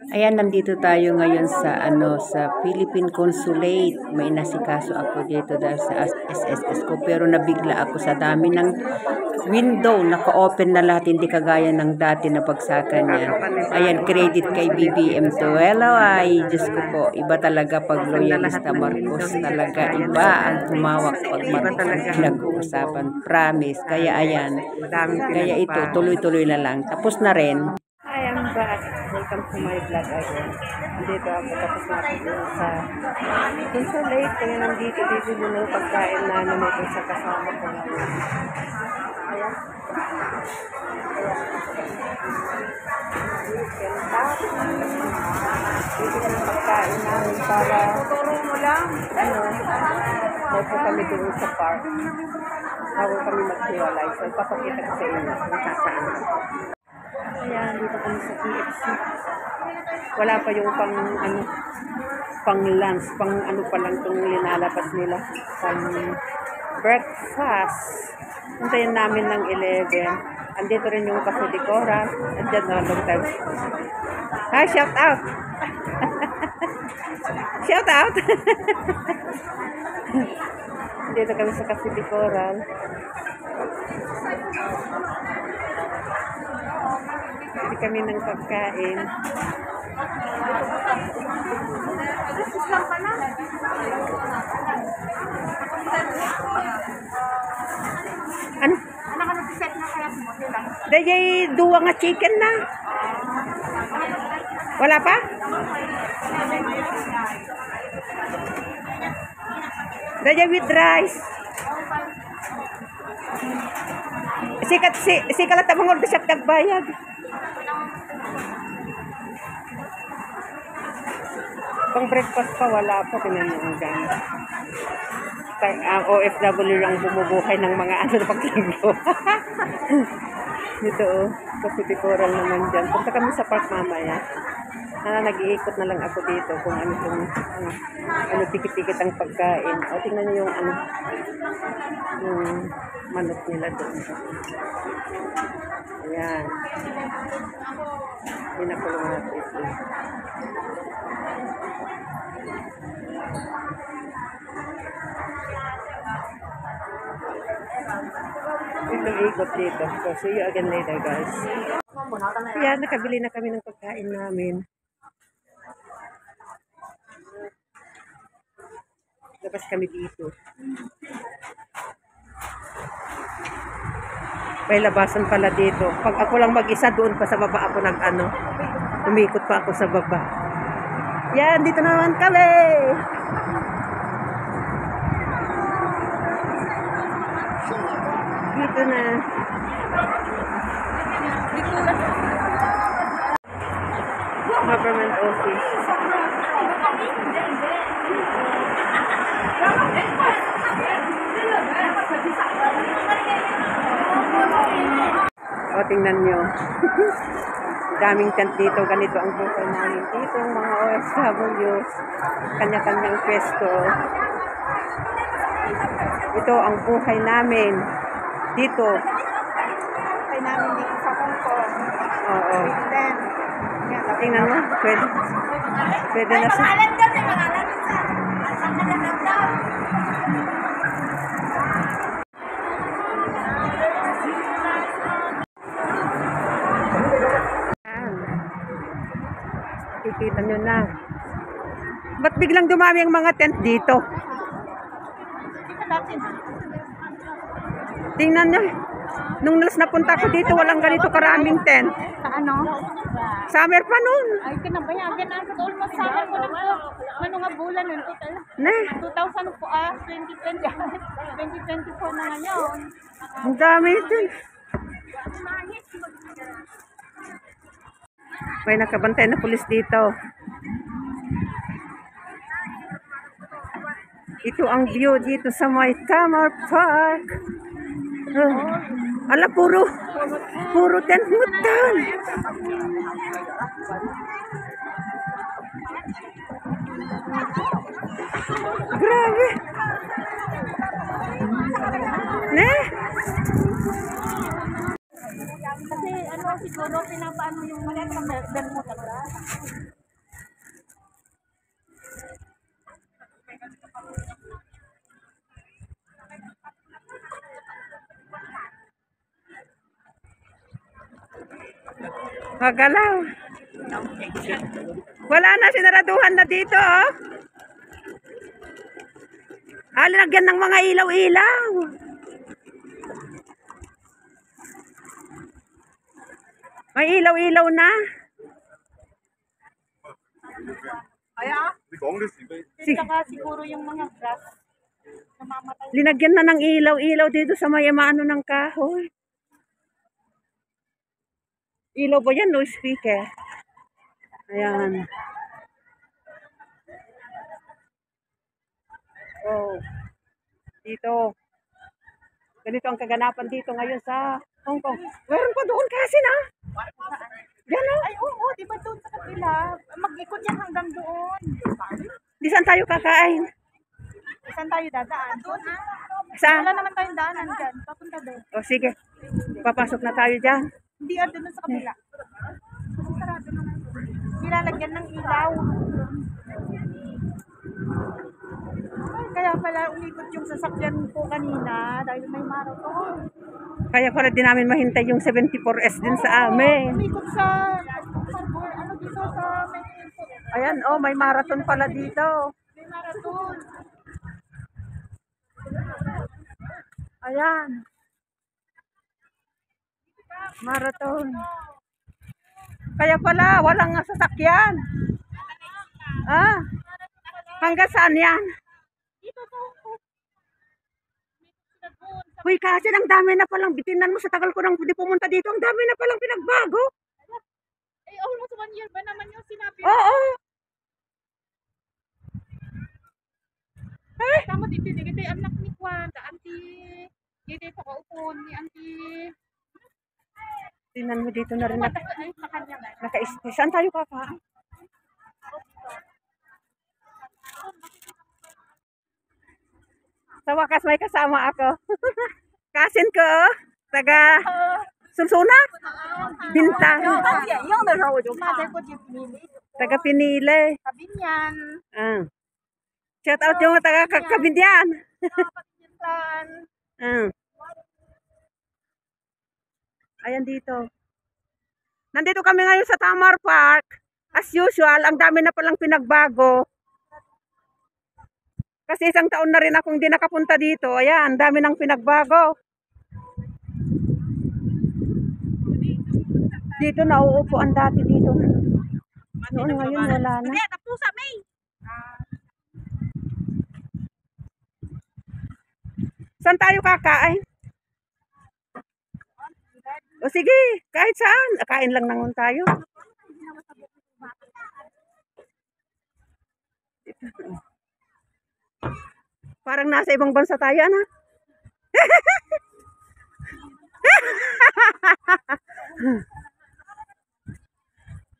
Ayan, nandito tayo ngayon sa sa Philippine Consulate. May nasikaso ako dito dahil sa SSS ko, pero nabigla ako sa dami ng window, naka-open na lahat, hindi kagaya ng dati na pagsakan niya. Ayan, credit kay BBM to. Hello, ay Diyos ko po, iba talaga pag loyalista Marcos, talaga iba ang humawak pag Marcos ang pinag-uusapan, promise. Kaya ayan, kaya ito tuloy-tuloy na lang, tapos na rin. I am back. Welcome to my vlog again. Dito ako, tapos natin sa Consulate. Kaya nandito dito pagkain na naman sa kasama ko. Ayan. Dito ka ng pagkain namin para mo lang. Bago kami doon sa park. Bago kami maghiwalay. So, ipapakita ko sa inyo kung saan. Ayan, dito kami sa KFC. Wala pa yung pang lunch, pa lang itong linalabas nila. Pang breakfast. Puntayin namin ng 11. Andito rin yung Cafe de Cora. Andyan na long time. Hi, shout out! Shout out! Dito kami sa Cafe de Cora. Hindi kami ng pagkain. Ano? Dahil duwa nga chicken na. Wala pa? Dahil with rice. Sikat at mangol siya tagbayad. Pang breakfast pa wala pa, tinanong dyan. OFW lang bumubuhay ng mga na paglinggo. Dito kasi decoral naman dyan. Punta kami sa park mamaya. Nag-iikot na lang ako dito kung ano tikit-tikit ang pagkain. O tingnan niyo yung yung manok nila doon. Ayan. Pinakulong natin ito. Ito ikot dito. So, see you again later, guys. Ayan, nakabili na kami ng pagkain namin. Labas kami dito. May labasan pala dito. Pag ako lang mag-isa, doon pa sa baba ako umikot pa ako sa baba. Yan, dito naman kami! Dito na. Government office. O, tingnan nyo. Daming tent dito. Ganito ang buhay namin dito. Mga OFWs. Kanya-kanyang pwesto. Ito ang buhay namin. Dito. Buhay namin dito sa Hong Kong. Oo. Tingnan mo. Pwede na sa... Kikita nyo na. Ba't biglang dumami ang mga tent dito? Tingnan nyo. Nung napunta ko dito, walang ganito karaming tent. Sa ano? Summer pa nun. Ay, kinabayagan na. Almost summer ko na po. Ano nga bulan nun? 2000 po 2020. 2024 na nga yun. Ang dami ito. May nakabantay na pulis dito. Ito ang view dito sa May Tamar Park. Ala, puro tent mutan. Grabe. Ne? Kasi ano siguro pinapaano yung mga sa Bermuda grass. Magalaw. Wala na, sinaraduhan na dito, oh. Linagyan ng mga ilaw-ilaw. May ilaw-ilaw na. Saka siguro yung mga grass namamatay. Linagyan na ng ilaw-ilaw dito sa may ano ng kahoy. Ilaw ba yan? No speaker. Ayan. Oh. Dito. Ganito ang kaganapan dito ngayon sa Hong Kong. Meron pa doon kasi na. Yan o. Ay, oo, di ba doon sa kapila? Mag-ikot yan hanggang doon. Di saan tayo kakain? Saan tayo dadaan? Doon ah. Saan? Wala naman tayong daanan dyan. Papunta doon. O sige. Papasok na tayo dyan. Hindi doon sa kapila. Sarado naman. Nilalagyan ng ilaw. Ay, kaya pala umikot yung sasakyan ko kanina dahil may marathon. Kaya pala din namin mahintay yung 74S din sa amin. Umikot sa harbor, ano dito sa may Ayan, oh, may marathon pala dito. may marathon. Ayan. Marathon. Kaya pala, walang sasakyan. Ah, hanggang saan yan? Dito to. Uy, kasi ang dami na palang bitinan mo sa tagal ko nang hindi pumunta dito. Ang dami na palang pinagbago. Eh, almost 1 year ba naman yung sinabi? Oo. Tama dito, dito anak ni Kwan, the auntie. Dito pa kaupo ni auntie. Tingnan mo dito na rin Ay, sa kanya nga. naka-stay. Saan tayo kakain? Sa wakas may kasama ako. Kasin ko, taga Sunsuna? Binta. Taga Pinili. Sabi niyan. Ah. Shout out yung taga Kabindian. Yan. Ah. Ayan dito. Nandito kami ngayon sa Tamar Park. As usual, ang dami na palang pinagbago. Kasi isang taon na rin akong hindi nakapunta dito. Ayan, ang dami nang pinagbago. Dito nauupuan dati dito. Noon ngayon wala na. Tapusa, May. Saan tayo kakain? O sige, kahit saan. Kain lang naman tayo. Parang nasa ibang bansa tayo, na.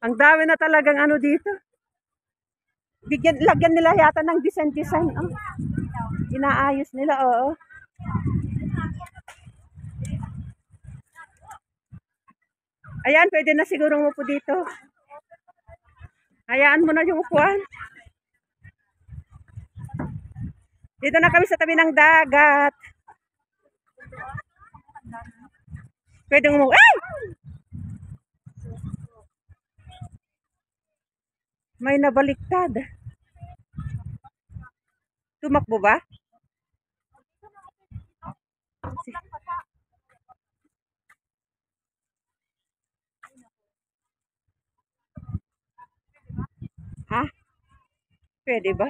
Ang dami na talagang ano dito. Lagyan nila yata ng design. Oh. Inaayos nila, oo. Ayan, pwede na siguro umupo dito. Hayaan mo na yung upuan. Dito na kami sa tabi ng dagat. Pwede umupo. Ay! May nabaliktad. Tumakbo ba? Ha? Pwede ba?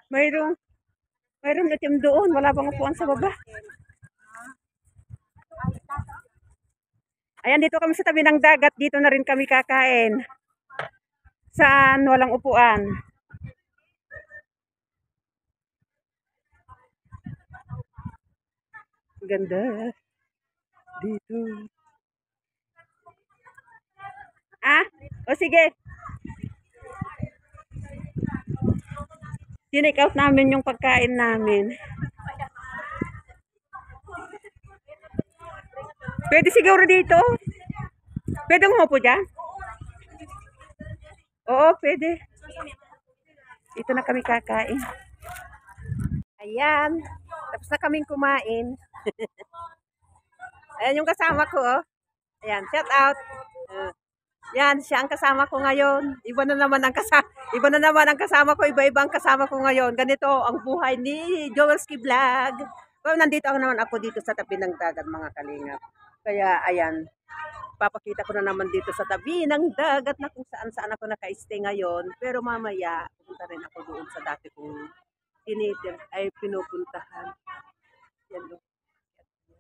Mayroong itim doon. Wala bang upuan sa baba? Ayan, dito kami sa tabi ng dagat. Dito na rin kami kakain. Saan walang upuan. Ganda. Dito. Ah? O sige. Tinake out namin yung pagkain namin. Pwede siguro dito. Pwede umupo dyan? Oo, pwede. Dito na kami kakain. Ayan. Tapos na kaming kumain. Ayan yung kasama ko, oh. Ayan, shout out. Yan, siya ang kasama ko ngayon. Iba na naman ang kasama ko, iba-iba ang kasama ko ngayon. Ganito ang buhay ni Joelski Vlog. Well, nandito naman ako dito sa tabi ng dagat, mga kalingap. Kaya ayan, papakita ko na naman dito sa tabi ng dagat na kung saan ako naka-stay ngayon. Pero mamaya, pupunta rin ako doon sa dati kong pinupuntahan. Yan, look.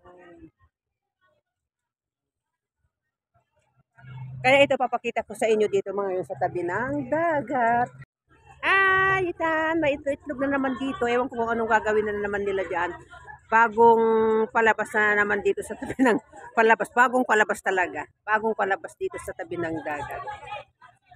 Yan. Kaya ito papakita ko sa inyo dito mga yun sa tabi ng dagat. Ay, itan, may itlog na naman dito. Ewan ko kung anong gagawin na naman nila dyan. Bagong palabas na naman dito sa tabi ng palabas. Bagong palabas talaga. Bagong palabas dito sa tabi ng dagat.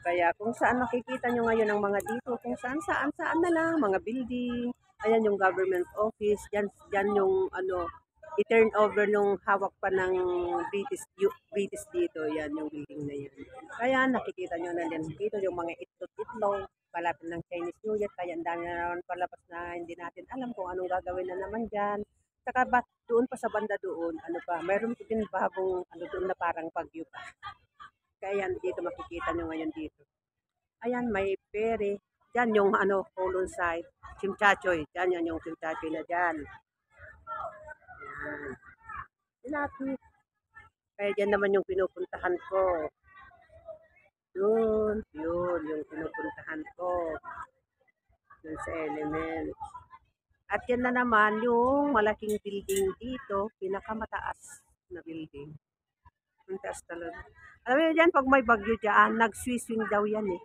Kaya kung saan makikita nyo ngayon ang mga dito, kung saan na lang, mga building. Ayan yung government office. Dyan yung ano, i-turn over nung hawak pa ng British dito. Yan yung building na yan. Kaya nakikita nyo na din dito yung mga itlog, palapit ng Chinese New Year. Kaya ang dami na naman palabas na hindi natin alam kung anong gagawin na naman dyan. Saka ba, doon pa sa banda doon, ano pa, mayroon din bagong ano doon na parang Bagyo pa. Kaya yan, dito makikita nyo ngayon dito. Ayan, may pere. Diyan yung ano, Holon side. Chimchachoy. Diyan yan yung chimchachoy na dyan. Ayan. Kaya dyan naman yung pinupuntahan ko. Yun yung pinupuntahan ko. Yun sa Element. At yan na naman yung malaking building dito, pinakamataas na building. Ang taas talaga. Alam mo dyan, pag may bagyo dyan, nag-swing daw yan eh.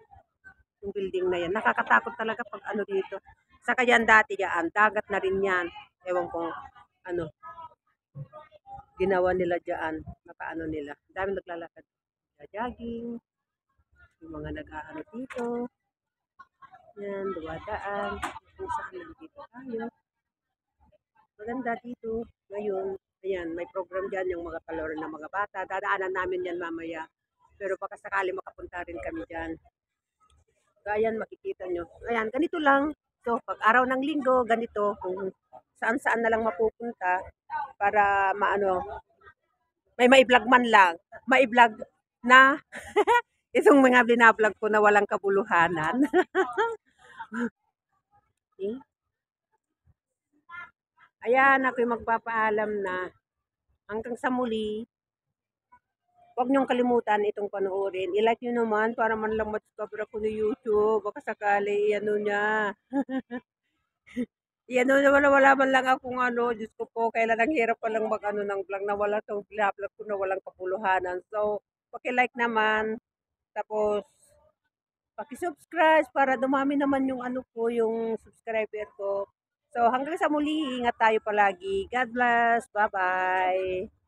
Yung building na yan. Nakakatakot talaga pag ano dito. Saka yan dati dyan, dagat na rin yan. Ewan ko, ano, ginawa nila dyan, nakaano nila. Dami naglalakad. Jogging, yung mga nag-aano dito. Yan, duwadaan. Kung saan nandito tayo. Maganda dito. Ngayon, ayan, may program dyan yung mga kalor ng mga bata. Dadaanan namin yan mamaya. Pero baka sakali makapunta rin kami dyan. So, ayan, makikita nyo. Ayan, ganito lang. So, pag araw ng linggo, ganito. Kung saan-saan na lang mapupunta para maano, may ma-vlog man lang. Ma-vlog na itong mga binablog ko na walang kabuluhanan. Okay. Ayan, ako'y magpapaalam na. Hanggang sa muli. Huwag niyong kalimutan itong panoorin. I-like nyo naman para man lang ma-discover ako ni YouTube. Baka sakali, ano niya. Yan wala man lang akong ano, Diyos ko po, kailan ang hirap pa lang mag-ano ng vlog na wala itong vlog ko na walang kapuluhanan. So, paki-like naman. Tapos, paki-subscribe para dumami naman yung ano ko, yung subscriber ko. So, hanggang sa muli, ingat tayo palagi. God bless. Bye-bye.